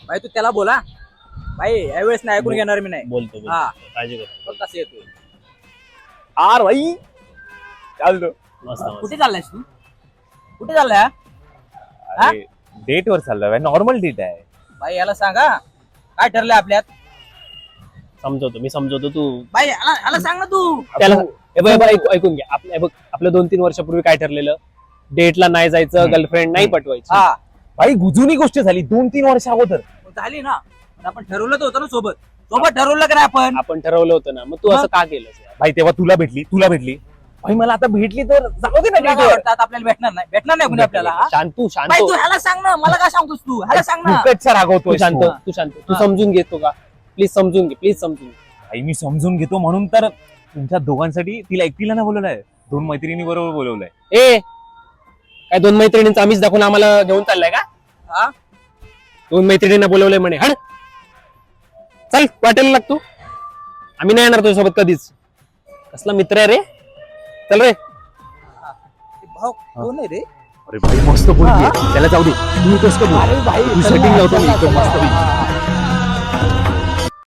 भाई तू त्याला बोला भाई, यावेळेस नाही ऐकून घेणार मी नाही. बोलतो हा काळजी करू. बघ कसं येतोय. आर भाई चालतो. मस्त कुठे चाललायस तू? कुठे चाललाय हा? डेट वर चाललोय, नॉर्मल डेट आहे. भाई याला सांगा काय ठरलंय आपल्यात. समजवतो मी, समजवतो तू भाई याला सांग ना तू. त्याला. हे बघ, हे बघ, ऐकून घ्या. आपलं 2-3 वर्षापूर्वी काय ठरलेलं, डेटला नाही जायचं, गर्लफ्रेंड नाही पटवायची. हा भाई गुजूनी गोष्ट झाली 2-3 वर्ष अगोदर. झाली ना, पण आपण ठरवलं तर होतं ना सोबत. सोबत ठरवलं का नाही आपण ठरवलं होतं ना, मग तू असं का केलं? भाई तेव्हा तुला भेटली भाई, मला आता भेटली तर जाऊ दे ना तुला काय डेटवर. वाटतं आता आपल्याला भेटणार नाही कुणी आपल्याला हा? शांतू भाई तू ह्याला सांग ना, मला काय सांगतोस तू? ह्याला सांग ना. फुकटचा रागवतोय तू शांत, तू शांत, तू समजून घेतो का? प्लीज समजून घे, प्लीज समजून घे. भाई मी समजून घेतो म्हणून तर तुमच्या दोघांसाठी तिला एकटीला ना बोलवलंय, 2 मैत्रिणी बरोबर बोलवलंय. ए काय 2 मैत्रिणींचा आम्हीच दाखवून आम्हाला घेऊन चाललाय का? हा? 2 मैत्रिणींना बोलवलंय म्हणे. हड चल, वाटेल लाग तू. आम्ही नाही येणार तुझ्यासोबत कधीच. कसला मित्र आहे रे? चल रे. भाऊ कोण आहे रे? अरे भाई मस्त बोलतीये, त्याला जाऊ दे. तू कसं बोल, अरे भाई तू सेटिंग लावतो मी एकदम मस्त.